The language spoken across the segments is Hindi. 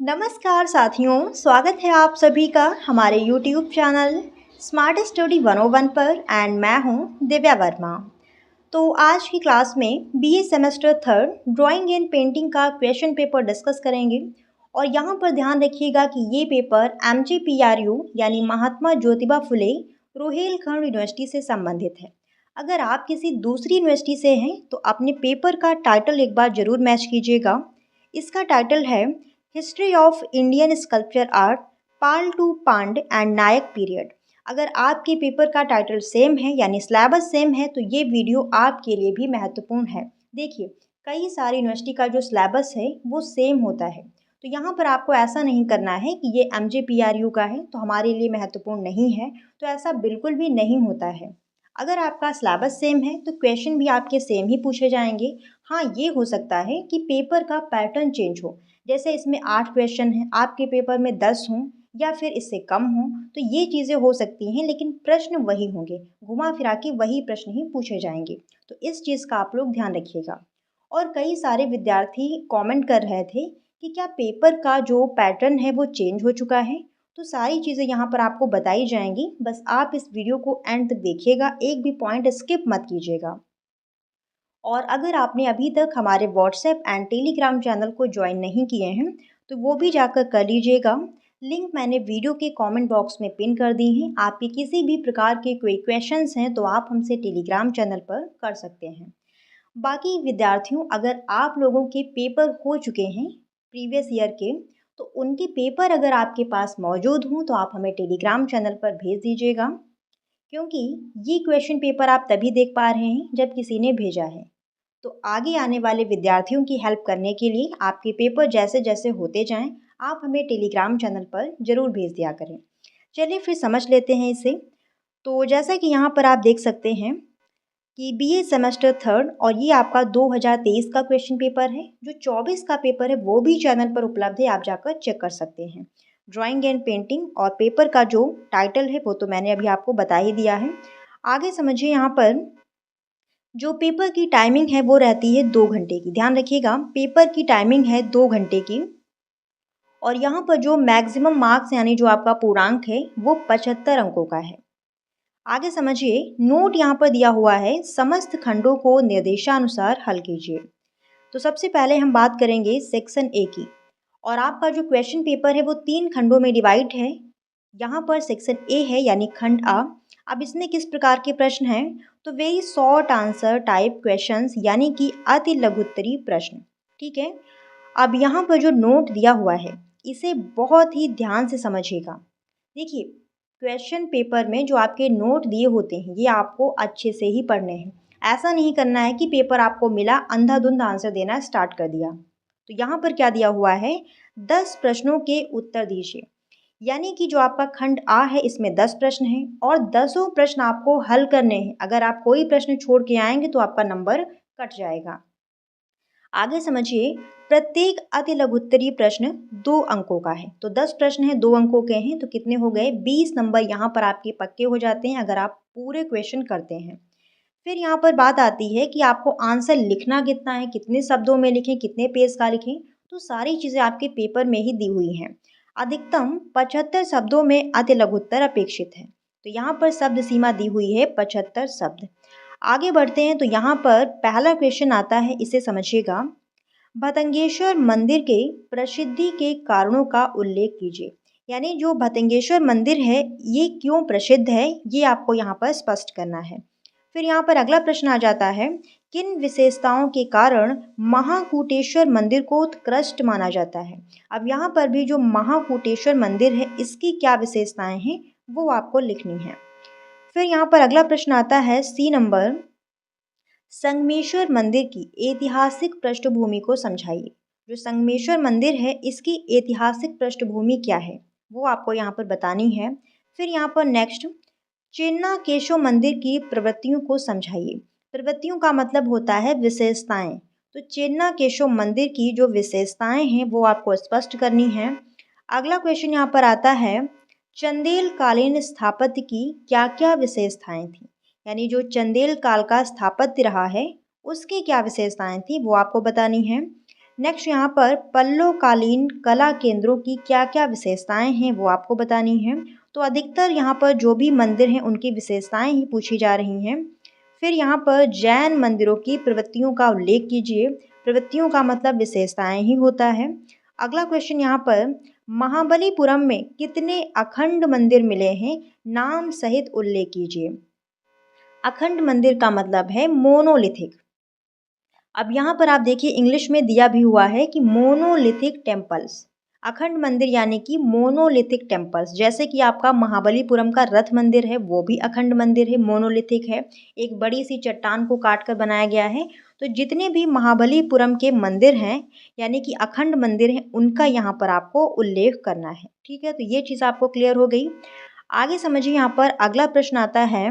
नमस्कार साथियों, स्वागत है आप सभी का हमारे YouTube चैनल स्मार्ट स्टडी 101 पर एंड मैं हूं दिव्या वर्मा। तो आज की क्लास में BA semester third drawing and painting का क्वेश्चन पेपर डिस्कस करेंगे और यहां पर ध्यान रखिएगा कि ये पेपर MGPRU यानी महात्मा ज्योतिबा फुले रोहिलखंड यूनिवर्सिटी से संबंधित है। अगर आप किसी दूसरी यूनिवर्सिटी से हैं तो अपने पेपर का टाइटल एक बार जरूर मैच कीजिएगा। इसका टाइटल है history of Indian sculpture art Pala to Pandya and Nayaka period. अगर आपके पेपर का टाइटल सेम है यानी सिलेबस सेम है तो ये वीडियो आपके लिए भी महत्वपूर्ण है। देखिए, कई सारी यूनिवर्सिटी का जो सिलेबस है वो सेम होता है, तो यहाँ पर आपको ऐसा नहीं करना है कि ये MGPRU का है तो हमारे लिए महत्वपूर्ण नहीं है, तो ऐसा बिल्कुल भी नहीं होता है। अगर आपका सिलेबस सेम है तो क्वेश्चन भी आपके सेम ही पूछे जाएंगे। हाँ, ये हो सकता है कि पेपर का पैटर्न चेंज हो, जैसे इसमें 8 क्वेश्चन हैं, आपके पेपर में 10 हों या फिर इससे कम हों, तो ये चीज़ें हो सकती हैं, लेकिन प्रश्न वही होंगे, घुमा फिरा के वही प्रश्न ही पूछे जाएंगे। तो इस चीज़ का आप लोग ध्यान रखिएगा। और कई सारे विद्यार्थी कमेंट कर रहे थे कि क्या पेपर का जो पैटर्न है वो चेंज हो चुका है, तो सारी चीज़ें यहाँ पर आपको बताई जाएंगी। बस आप इस वीडियो को एंड तक देखिएगा, एक भी पॉइंट स्किप मत कीजिएगा। और अगर आपने अभी तक हमारे व्हाट्सएप एंड टेलीग्राम चैनल को ज्वाइन नहीं किए हैं तो वो भी जाकर कर लीजिएगा। लिंक मैंने वीडियो के कमेंट बॉक्स में पिन कर दी हैं। आपके किसी भी प्रकार के कोई क्वेश्चंस हैं तो आप हमसे टेलीग्राम चैनल पर कर सकते हैं। बाकी विद्यार्थियों, अगर आप लोगों के पेपर हो चुके हैं प्रीवियस ईयर के, तो उनके पेपर अगर आपके पास मौजूद हों तो आप हमें टेलीग्राम चैनल पर भेज दीजिएगा, क्योंकि ये क्वेश्चन पेपर आप तभी देख पा रहे हैं जब किसी ने भेजा है। तो आगे आने वाले विद्यार्थियों की हेल्प करने के लिए आपके पेपर जैसे जैसे होते जाएं, आप हमें टेलीग्राम चैनल पर ज़रूर भेज दिया करें। चलिए फिर समझ लेते हैं इसे। तो जैसा कि यहाँ पर आप देख सकते हैं कि बीए सेमेस्टर थर्ड और ये आपका 2023 का क्वेश्चन पेपर है। जो 24 का पेपर है वो भी चैनल पर उपलब्ध है, आप जाकर चेक कर सकते हैं। ड्राइंग एंड पेंटिंग और पेपर का जो टाइटल है वो तो मैंने अभी आपको बता ही दिया है। आगे समझिए, यहाँ पर जो पेपर की टाइमिंग है वो रहती है 2 घंटे की। ध्यान रखिएगा, पेपर की टाइमिंग है 2 घंटे की। और यहाँ पर जो मैक्सिमम मार्क्स यानी जो आपका पूर्णांक है वो 75 अंकों का है। आगे समझिए, नोट यहाँ पर दिया हुआ है, समस्त खंडों को निर्देशानुसार हल कीजिए। तो सबसे पहले हम बात करेंगे सेक्शन ए की। और आपका जो क्वेश्चन पेपर है वो 3 खंडों में डिवाइड है। यहाँ पर सेक्शन ए है यानी खंड आ। अब इसमें किस प्रकार के प्रश्न हैं, तो very short answer type questions यानी कि अति लघुत्तरीय प्रश्न। ठीक है। अब यहाँ पर जो नोट दिया हुआ है इसे बहुत ही ध्यान से समझिएगा। देखिए, क्वेश्चन पेपर में जो आपके नोट दिए होते हैं ये आपको अच्छे से ही पढ़ने हैं। ऐसा नहीं करना है कि पेपर आपको मिला, अंधाधुंध आंसर देना स्टार्ट कर दिया। तो यहाँ पर क्या दिया हुआ है, 10 प्रश्नों के उत्तर दीजिए। यानी कि जो आपका खंड आ है इसमें 10 प्रश्न हैं और 10 प्रश्न आपको हल करने हैं। अगर आप कोई प्रश्न छोड़ के आएंगे तो आपका नंबर कट जाएगा। आगे समझिए, प्रत्येक अति लघुत्तरीय प्रश्न 2 अंकों का है। तो 10 प्रश्न हैं, 2 अंकों के हैं, तो कितने हो गए, 20 नंबर यहाँ पर आपके पक्के हो जाते हैं अगर आप पूरे क्वेश्चन करते हैं। फिर यहाँ पर बात आती है कि आपको आंसर लिखना कितना है, कितने शब्दों में लिखें, कितने पेज का लिखें। तो सारी चीज़ें आपके पेपर में ही दी हुई हैं। अधिकतम 75 शब्दों में अति लघुत्तर अपेक्षित है। तो यहाँ पर शब्द सीमा दी हुई है 75 शब्द। आगे बढ़ते हैं तो यहाँ पर पहला क्वेश्चन आता है, इसे समझिएगा। भतंगेश्वर मंदिर के प्रसिद्धि के कारणों का उल्लेख कीजिए। यानी जो भतंगेश्वर मंदिर है ये क्यों प्रसिद्ध है, ये आपको यहाँ पर स्पष्ट करना है। फिर यहाँ पर अगला प्रश्न आ जाता है, किन विशेषताओं के कारण महाकूटेश्वर मंदिर को उत्कृष्ट माना जाता है। अब यहाँ पर भी जो महाकूटेश्वर मंदिर है इसकी क्या विशेषताएं हैं वो आपको लिखनी है। फिर यहाँ पर अगला प्रश्न आता है सी नंबर, संगमेश्वर मंदिर की ऐतिहासिक पृष्ठभूमि को समझाइए। जो संगमेश्वर मंदिर है इसकी ऐतिहासिक पृष्ठभूमि क्या है वो आपको यहाँ पर बतानी है। फिर यहाँ पर नेक्स्ट, चेन्नाकेशव मंदिर की प्रवृत्तियों को समझाइए। प्रवृत्तियों का मतलब होता है विशेषताएं। तो चेन्नाकेशव मंदिर की जो विशेषताएं हैं वो आपको स्पष्ट करनी है। अगला क्वेश्चन यहाँ पर आता है, चंदेल कालीन स्थापत्य की क्या क्या विशेषताएं थी। यानी जो चंदेल काल का स्थापत्य रहा है उसकी क्या विशेषताएं थी वो आपको बतानी है। नेक्स्ट यहाँ पर पल्लवकालीन कला केंद्रों की क्या क्या विशेषताएं हैं वो आपको बतानी है। तो अधिकतर यहाँ पर जो भी मंदिर हैं उनकी विशेषताएं ही पूछी जा रही हैं। फिर यहाँ पर जैन मंदिरों की प्रवृत्तियों का उल्लेख कीजिए। प्रवृत्तियों का मतलब विशेषताएं ही होता है। अगला क्वेश्चन यहाँ पर महाबलीपुरम में कितने अखंड मंदिर मिले हैं, नाम सहित उल्लेख कीजिए। अखंड मंदिर का मतलब है मोनोलिथिक। अब यहाँ पर आप देखिए इंग्लिश में दिया भी हुआ है कि मोनोलिथिक टेम्पल्स। अखंड मंदिर यानी कि मोनोलिथिक टेम्पल्स, जैसे कि आपका महाबलीपुरम का रथ मंदिर है वो भी अखंड मंदिर है, मोनोलिथिक है, एक बड़ी सी चट्टान को काट कर बनाया गया है। तो जितने भी महाबलीपुरम के मंदिर हैं यानी कि अखंड मंदिर हैं उनका यहाँ पर आपको उल्लेख करना है। ठीक है, तो ये चीज़ आपको क्लियर हो गई। आगे समझिए, यहाँ पर अगला प्रश्न आता है,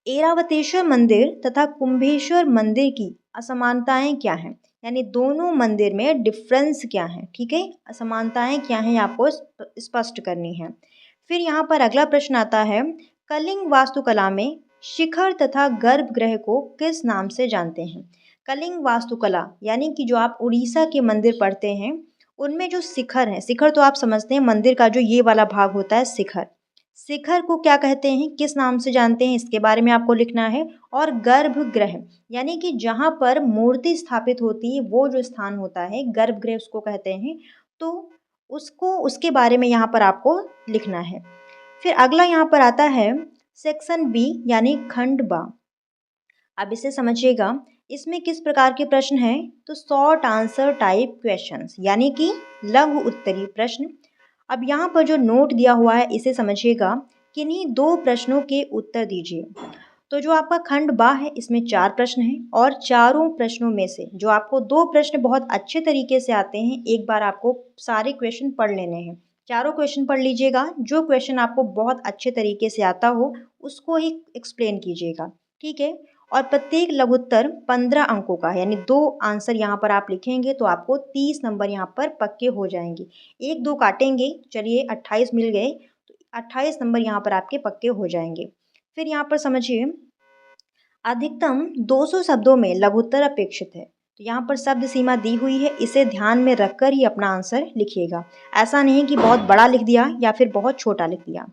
ऐरावतेश्वर मंदिर तथा कुंभेश्वर मंदिर की असमानताएं क्या हैं, यानी दोनों मंदिर में डिफरेंस क्या है। ठीक है, असमानताएं क्या हैं आपको स्पष्ट करनी है। फिर यहाँ पर अगला प्रश्न आता है, कलिंग वास्तुकला में शिखर तथा गर्भगृह को किस नाम से जानते हैं। कलिंग वास्तुकला यानी कि जो आप उड़ीसा के मंदिर पढ़ते हैं उनमें जो शिखर है, शिखर तो आप समझते हैं मंदिर का जो ये वाला भाग होता है शिखर, शिखर को क्या कहते हैं, किस नाम से जानते हैं, इसके बारे में आपको लिखना है। और गर्भगृह यानी कि जहाँ पर मूर्ति स्थापित होती है वो जो स्थान होता है गर्भगृह उसको कहते हैं, तो उसको उसके बारे में यहाँ पर आपको लिखना है। फिर अगला यहाँ पर आता है सेक्शन बी यानी खंड बा। अब इसे समझिएगा, इसमें किस प्रकार के प्रश्न हैं, तो शॉर्ट आंसर टाइप क्वेश्चंस यानी कि लघु उत्तरीय प्रश्न। अब यहाँ पर जो नोट दिया हुआ है इसे समझिएगा, किन्हीं दो प्रश्नों के उत्तर दीजिए। तो जो आपका खंड बा है इसमें 4 प्रश्न हैं और चारों प्रश्नों में से जो आपको 2 प्रश्न बहुत अच्छे तरीके से आते हैं, एक बार आपको सारे क्वेश्चन पढ़ लेने हैं। चारों क्वेश्चन पढ़ लीजिएगा, जो क्वेश्चन आपको बहुत अच्छे तरीके से आता हो उसको ही एक्सप्लेन कीजिएगा। ठीक है, और प्रत्येक लघुत्तर 15 अंकों का, यानी 2 आंसर यहाँ पर आप लिखेंगे तो आपको 30 नंबर यहाँ पर पक्के हो जाएंगे। 1-2 काटेंगे, चलिए 28 मिल गए, तो 28 नंबर यहाँ पर आपके पक्के हो जाएंगे। फिर यहाँ पर समझिए, अधिकतम 200 शब्दों में लघुत्तर अपेक्षित है। तो यहाँ पर शब्द सीमा दी हुई है, इसे ध्यान में रखकर ही अपना आंसर लिखिएगा। ऐसा नहीं कि बहुत बड़ा लिख दिया या फिर बहुत छोटा लिख दिया।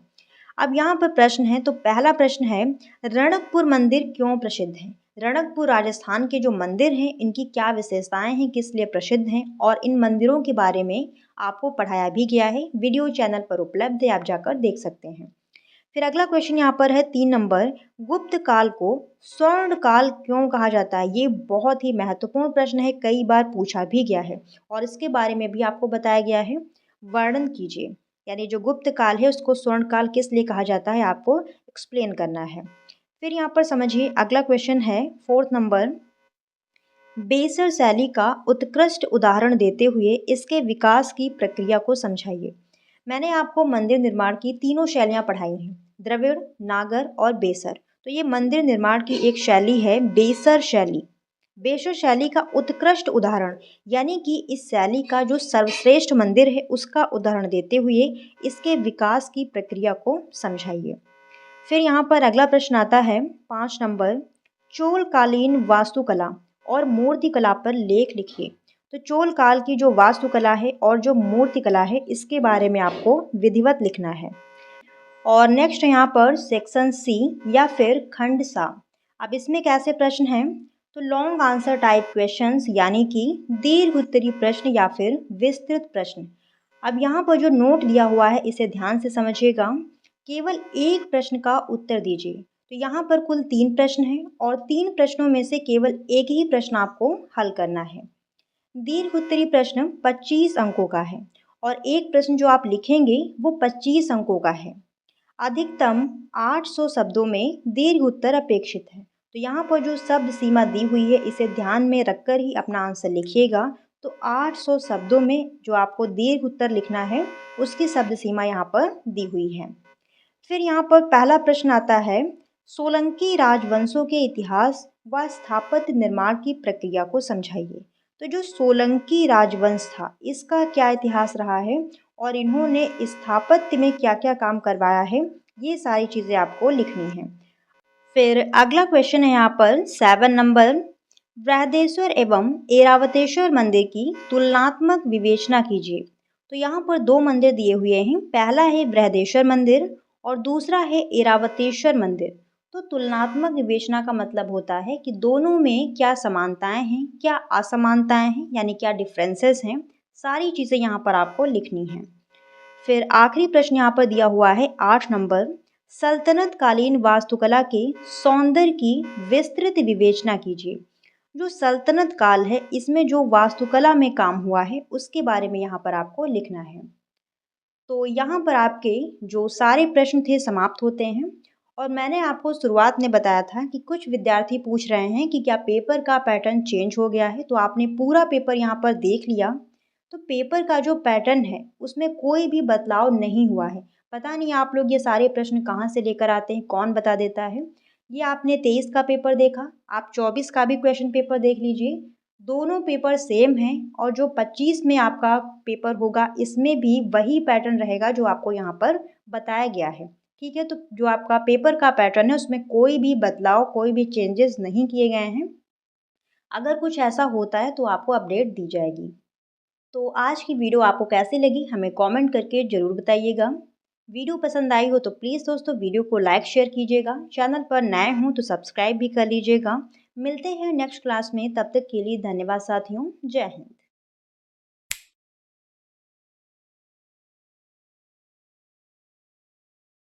अब यहाँ पर प्रश्न है, तो पहला प्रश्न है, रणकपुर मंदिर क्यों प्रसिद्ध है। रणकपुर राजस्थान के जो मंदिर हैं इनकी क्या विशेषताएं हैं, किस लिए प्रसिद्ध हैं, और इन मंदिरों के बारे में आपको पढ़ाया भी गया है, वीडियो चैनल पर उपलब्ध है, आप जाकर देख सकते हैं। फिर अगला क्वेश्चन यहाँ पर है 3 नंबर, गुप्त काल को स्वर्ण काल क्यों कहा जाता है। ये बहुत ही महत्वपूर्ण प्रश्न है, कई बार पूछा भी गया है और इसके बारे में भी आपको बताया गया है। वर्णन कीजिए, यानी जो गुप्त काल है उसको स्वर्ण काल किस लिए कहा जाता है आपको एक्सप्लेन करना है। फिर यहाँ पर समझिए अगला क्वेश्चन है 4th नंबर, बेसर शैली का उत्कृष्ट उदाहरण देते हुए इसके विकास की प्रक्रिया को समझाइए। मैंने आपको मंदिर निर्माण की तीनों शैलियाँ पढ़ाई हैं, द्रविड़, नागर और बेसर। तो ये मंदिर निर्माण की एक शैली है बेसर शैली। बेसर शैली का उत्कृष्ट उदाहरण यानी कि इस शैली का जो सर्वश्रेष्ठ मंदिर है उसका उदाहरण देते हुए इसके विकास की प्रक्रिया को समझाइए। फिर यहाँ पर अगला प्रश्न आता है 5 नंबर, चोलकालीन वास्तुकला और मूर्तिकला पर लेख लिखिए। तो चोल काल की जो वास्तुकला है और जो मूर्तिकला है इसके बारे में आपको विधिवत लिखना है। और नेक्स्ट यहाँ पर सेक्शन सी या फिर खंड सा। अब इसमें कैसे प्रश्न हैं, तो लॉन्ग आंसर टाइप क्वेश्चंस यानी कि दीर्घ उत्तरीय प्रश्न या फिर विस्तृत प्रश्न। अब यहाँ पर जो नोट दिया हुआ है इसे ध्यान से समझिएगा, केवल एक प्रश्न का उत्तर दीजिए। तो यहाँ पर कुल 3 प्रश्न हैं और 3 प्रश्नों में से केवल एक ही प्रश्न आपको हल करना है। दीर्घ उत्तरीय प्रश्न 25 अंकों का है और एक प्रश्न जो आप लिखेंगे वो 25 अंकों का है। अधिकतम 800 शब्दों में दीर्घ उत्तर अपेक्षित है। तो यहाँ पर जो शब्द सीमा दी हुई है इसे ध्यान में रखकर ही अपना आंसर लिखिएगा। तो 800 शब्दों में जो आपको दीर्घ उत्तर लिखना है उसकी शब्द सीमा यहाँ पर दी हुई है। फिर यहाँ पर पहला प्रश्न आता है, सोलंकी राजवंशों के इतिहास व स्थापत्य निर्माण की प्रक्रिया को समझाइए। तो जो सोलंकी राजवंश था इसका क्या इतिहास रहा है और इन्होंने स्थापत्य में क्या क्या काम करवाया है, ये सारी चीज़ें आपको लिखनी है। फिर अगला क्वेश्चन है यहाँ पर 7 नंबर, बृहदेश्वर एवं ऐरावतेश्वर मंदिर की तुलनात्मक विवेचना कीजिए। तो यहाँ पर दो मंदिर दिए हुए हैं, पहला है बृहदेश्वर मंदिर और दूसरा है ऐरावतेश्वर मंदिर। तो तुलनात्मक विवेचना का मतलब होता है कि दोनों में क्या समानताएं हैं, क्या असमानताएं हैं, यानी क्या डिफरेंसेस हैं, सारी चीज़ें यहाँ पर आपको लिखनी हैं। फिर आखिरी प्रश्न यहाँ पर दिया हुआ है 8 नंबर, सल्तनत कालीन वास्तुकला के सौंदर्य की विस्तृत विवेचना कीजिए। जो सल्तनत काल है इसमें जो वास्तुकला में काम हुआ है उसके बारे में यहाँ पर आपको लिखना है। तो यहाँ पर आपके जो सारे प्रश्न थे समाप्त होते हैं। और मैंने आपको शुरुआत में बताया था कि कुछ विद्यार्थी पूछ रहे हैं कि क्या पेपर का पैटर्न चेंज हो गया है, तो आपने पूरा पेपर यहाँ पर देख लिया। तो पेपर का जो पैटर्न है उसमें कोई भी बदलाव नहीं हुआ है। पता नहीं आप लोग ये सारे प्रश्न कहाँ से लेकर आते हैं, कौन बता देता है। ये आपने 23 का पेपर देखा, आप 24 का भी क्वेश्चन पेपर देख लीजिए, दोनों पेपर सेम हैं। और जो 25 में आपका पेपर होगा इसमें भी वही पैटर्न रहेगा जो आपको यहाँ पर बताया गया है। ठीक है, तो जो आपका पेपर का पैटर्न है उसमें कोई भी बदलाव, कोई भी चेंजेस नहीं किए गए हैं। अगर कुछ ऐसा होता है तो आपको अपडेट दी जाएगी। तो आज की वीडियो आपको कैसी लगी हमें कमेंट करके ज़रूर बताइएगा। वीडियो पसंद आई हो तो प्लीज़ दोस्तों वीडियो को लाइक शेयर कीजिएगा, चैनल पर नए हों तो सब्सक्राइब भी कर लीजिएगा। मिलते हैं नेक्स्ट क्लास में, तब तक के लिए धन्यवाद साथियों, जय हिंद।